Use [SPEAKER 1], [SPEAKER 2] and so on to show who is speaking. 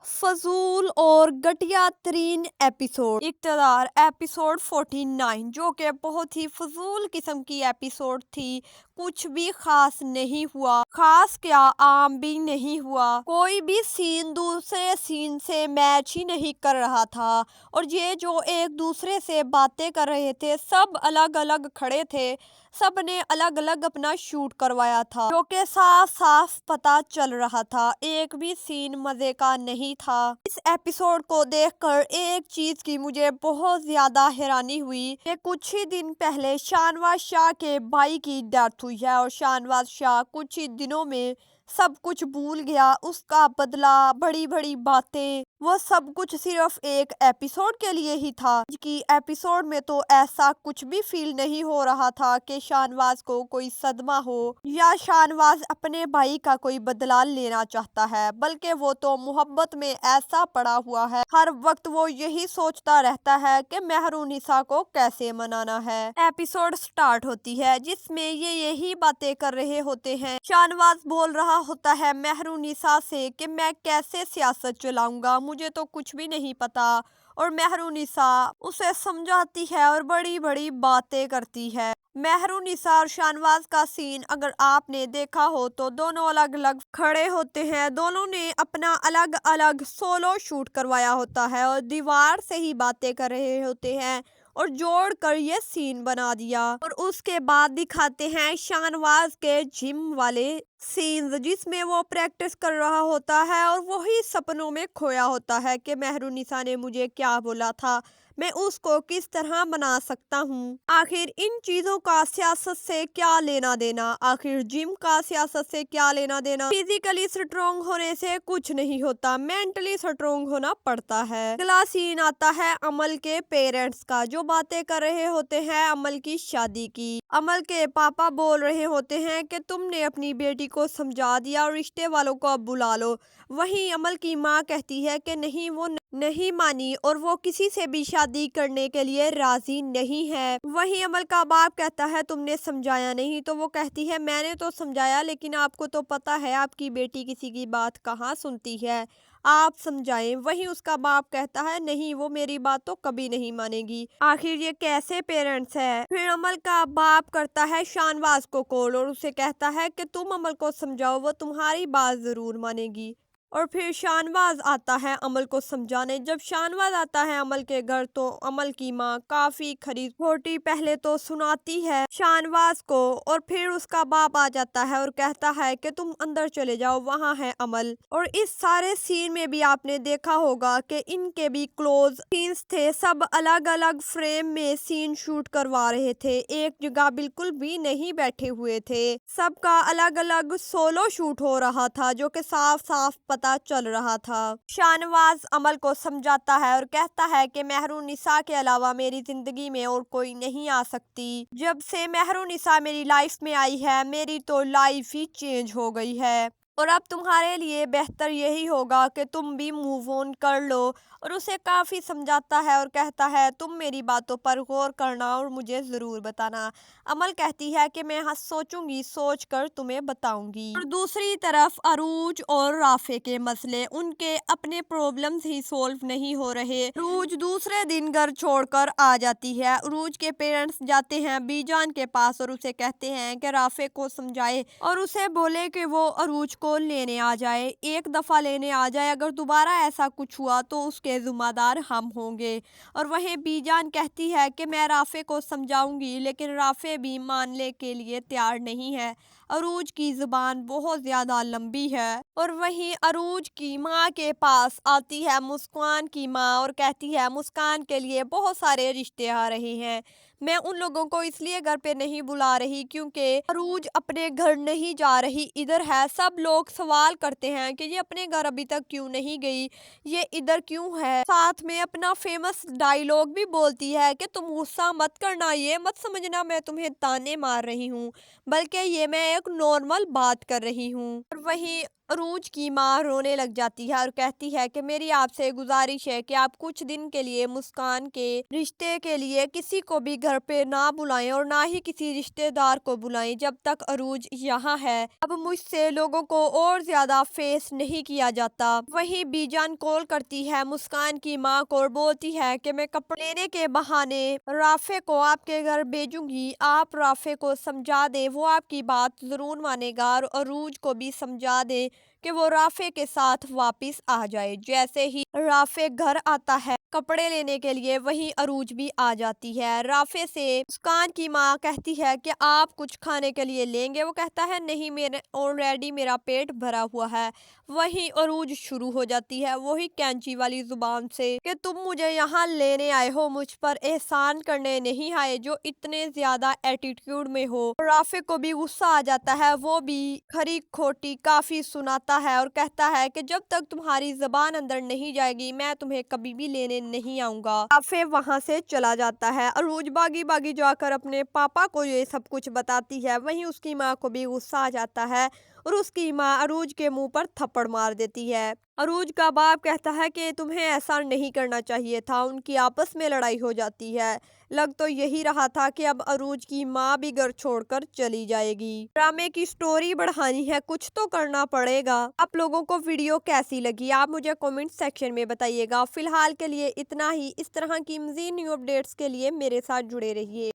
[SPEAKER 1] فضول اور گھٹیا ترین ایپیسوڈ اقتدار ایپیسوڈ 49 جو کہ بہت ہی فضول قسم کی ایپیسوڈ تھی۔ کچھ بھی خاص نہیں ہوا، خاص کیا عام بھی نہیں ہوا، کوئی بھی سین دوسرے سین سے میچ ہی نہیں کر رہا تھا، اور یہ جو ایک دوسرے سے باتیں کر رہے تھے سب الگ الگ کھڑے تھے، سب نے الگ الگ اپنا شوٹ کروایا تھا جو کہ صاف صاف پتا چل رہا تھا ایک بھی سین مزے کا نہیں تھا۔ اس ایپیسوڈ کو دیکھ کر ایک چیز کی مجھے بہت زیادہ حیرانی ہوئی کہ کچھ ہی دن پہلے شاہنواز شاہ کے بھائی کی ڈیتھ ہوئی ہے، اور شاہنواز شاہ کچھ ہی دنوں میں سب کچھ بھول گیا، اس کا بدلہ، بڑی بڑی باتیں، وہ سب کچھ صرف ایک ایپیسوڈ کے لیے ہی تھا۔ آج کی ایپیسوڈ میں تو ایسا کچھ بھی فیل نہیں ہو رہا تھا کہ شاہنواز کو کوئی صدمہ ہو یا شاہنواز اپنے بھائی کا کوئی بدلہ لینا چاہتا ہے، بلکہ وہ تو محبت میں ایسا پڑا ہوا ہے، ہر وقت وہ یہی سوچتا رہتا ہے کہ مہرونیسا کو کیسے منانا ہے۔ ایپیسوڈ سٹارٹ ہوتی ہے جس میں یہ یہی باتیں کر رہے ہوتے ہیں۔ شاہنواز بول رہا ہوتا ہے مہرونیسا سے کہ میں کیسے سیاست چلاؤں گا، مجھے تو کچھ بھی نہیں پتا، اور مہرونیسا اسے سمجھاتی ہے اور بڑی بڑی باتیں کرتی ہے۔ مہرونیسا اور شاہنواز کا سین اگر آپ نے دیکھا ہو تو دونوں الگ الگ کھڑے ہوتے ہیں، دونوں نے اپنا الگ الگ سولو شوٹ کروایا ہوتا ہے اور دیوار سے ہی باتیں کر رہے ہوتے ہیں اور جوڑ کر یہ سین بنا دیا، اور اس کے بعد دکھاتے ہیں شاہنواز کے جم والے سینز جس میں وہ پریکٹس کر رہا ہوتا ہے اور وہی سپنوں میں کھویا ہوتا ہے کہ مہرونیسا نے مجھے کیا بولا تھا، میں اس کو کس طرح بنا سکتا ہوں۔ آخر ان چیزوں کا سیاست سے کیا لینا دینا، آخر جم کا سیاست سے کیا لینا دینا، فزیکلی سٹرونگ ہونے سے کچھ نہیں ہوتا، مینٹلی سٹرونگ ہونا پڑتا ہے۔ اگلا سین آتا ہے امل کے پیرنٹس کا، جو باتیں کر رہے ہوتے ہیں امل کی شادی کی۔ امل کے پاپا بول رہے ہوتے ہیں کہ تم نے اپنی بیٹی کو سمجھا دیا اور رشتے والوں کو اب بلا لو، وہیں امل کی ماں کہتی ہے کہ نہیں، وہ نہیں مانی اور وہ کسی سے بھی شادی کرنے کے لیے راضی نہیں ہے۔ وہیں امل کا باپ کہتا ہے تم نے سمجھایا نہیں، تو وہ کہتی ہے میں نے تو سمجھایا، لیکن آپ کو تو پتا ہے آپ کی بیٹی کسی کی بات کہاں سنتی ہے، آپ سمجھائیں۔ وہیں اس کا باپ کہتا ہے نہیں، وہ میری بات تو کبھی نہیں مانے گی، آخر یہ کیسے پیرنٹس ہے۔ پھر امل کا باپ کرتا ہے شاہنواز کو کال اور اسے کہتا ہے کہ تم امل کو سمجھاؤ، وہ تمہاری بات ضرور مانے گی، اور پھر شاہنواز آتا ہے امل کو سمجھانے۔ جب شاہنواز آتا ہے امل کے گھر تو امل کی ماں کافی کھری کھوٹی پہلے تو سناتی ہے شاہنواز کو، اور پھر اس کا باپ آ جاتا ہے اور کہتا ہے کہ تم اندر چلے جاؤ، وہاں ہے امل۔ اور اس سارے سین میں بھی آپ نے دیکھا ہوگا کہ ان کے بھی کلوز سینز تھے، سب الگ الگ فریم میں سین شوٹ کروا رہے تھے، ایک جگہ بالکل بھی نہیں بیٹھے ہوئے تھے، سب کا الگ الگ سولو شوٹ ہو رہا تھا جو کہ صاف صاف پتا چل رہا تھا۔ شاہنواز امل کو سمجھاتا ہے اور کہتا ہے کہ مہرونیسا کے علاوہ میری زندگی میں اور کوئی نہیں آ سکتی، جب سے مہرونیسا میری لائف میں آئی ہے میری تو لائف ہی چینج ہو گئی ہے، اور اب تمہارے لیے بہتر یہی ہوگا کہ تم بھی موو آن کر لو، اور اسے کافی سمجھاتا ہے اور کہتا ہے تم میری باتوں پر غور کرنا اور مجھے ضرور بتانا۔ امل کہتی ہے کہ میں سوچوں گی، سوچ کر تمہیں بتاؤں گی۔ اور دوسری طرف عروج اور رافع کے مسئلے، ان کے اپنے پرابلمز ہی سولو نہیں ہو رہے۔ عروج دوسرے دن گھر چھوڑ کر آ جاتی ہے، عروج کے پیرنٹس جاتے ہیں بی جان کے پاس اور اسے کہتے ہیں کہ رافع کو سمجھائے اور اسے بولے کہ وہ عروج کو لینے آ جائے، ایک دفعہ لینے آ جائے، اگر دوبارہ ایسا کچھ ہوا تو اس کے ذمہ دار ہم ہوں گے۔ اور وہیں بی جان کہتی ہے کہ میں رافع کو سمجھاؤں گی، لیکن رافع بھی ماننے کے لیے تیار نہیں ہے، عروج کی زبان بہت زیادہ لمبی ہے۔ اور وہیں عروج کی ماں کے پاس آتی ہے مسکان کی ماں اور کہتی ہے مسکان کے لیے بہت سارے رشتے آ رہے ہیں، میں ان لوگوں کو اس لیے گھر پہ نہیں بلا رہی کیونکہ عروج اپنے گھر نہیں جا رہی، ادھر ہے۔ سب لوگ سوال کرتے ہیں کہ یہ اپنے گھر ابھی تک کیوں نہیں گئی، یہ ادھر کیوں ہے، ساتھ میں اپنا فیمس ڈائیلاگ بھی بولتی ہے کہ تم غصہ مت کرنا، یہ مت سمجھنا میں تمہیں تانے مار رہی ہوں، بلکہ یہ میں ایک نارمل بات کر رہی ہوں۔ اور وہیں عروج کی ماں رونے لگ جاتی ہے اور کہتی ہے کہ میری آپ سے گزارش ہے کہ آپ کچھ دن کے لیے مسکان کے رشتے کے لیے کسی کو بھی گھر پہ نہ بلائیں اور نہ ہی کسی رشتے دار کو بلائیں جب تک عروج یہاں ہے۔ اب مجھ سے لوگوں کو اور زیادہ فیس نہیں کیا جاتا۔ وہیں بی جان کال کرتی ہے مسکان کی ماں کو اور بولتی ہے کہ میں کپڑے لینے کے بہانے رافع کو آپ کے گھر بھیجوں گی، آپ رافع کو سمجھا دیں، وہ آپ کی بات ضرور مانے گا، اور عروج کو بھی سمجھا دیں کہ وہ رافع کے ساتھ واپس آ جائے۔ جیسے ہی رافع گھر آتا ہے کپڑے لینے کے لیے، وہیں عروج بھی آ جاتی ہے۔ رافع سے مسکان کی ماں کہتی ہے کہ آپ کچھ کھانے کے لیے لیں گے؟ وہ کہتا ہے نہیں، آلریڈی میرا پیٹ بھرا ہوا ہے۔ وہیں عروج شروع ہو جاتی ہے وہی کینچی والی زبان سے کہ تم مجھے یہاں لینے آئے ہو، مجھ پر احسان کرنے نہیں آئے جو اتنے زیادہ ایٹیٹیوڈ میں ہو۔ رافع کو بھی غصہ آ جاتا ہے، وہ بھی کھری کھوٹی کافی سناتا ہے اور کہتا ہے کہ جب تک تمہاری زبان اندر نہیں جائے گی میں تمہیں کبھی بھی لینے نہیں آؤں گا۔ رافع وہاں سے چلا جاتا ہے۔ عروج باغی باغی جا کر اپنے پاپا کو یہ سب کچھ بتاتی ہے، وہیں اس کی ماں کو بھی غصہ آ جاتا ہے اور اس کی ماں عروج کے منہ پر تھپڑ مار دیتی ہے۔ عروج کا باپ کہتا ہے کہ تمہیں ایسا نہیں کرنا چاہیے تھا، ان کی آپس میں لڑائی ہو جاتی ہے۔ لگ تو یہی رہا تھا کہ اب عروج کی ماں بھی گھر چھوڑ کر چلی جائے گی۔ ڈرامے کی سٹوری بڑھانی ہے، کچھ تو کرنا پڑے گا۔ آپ لوگوں کو ویڈیو کیسی لگی آپ مجھے کومنٹ سیکشن میں بتائیے گا۔ فی الحال کے لیے اتنا ہی، اس طرح کی مزید نیو اپڈیٹس کے لیے میرے ساتھ جڑے رہیے۔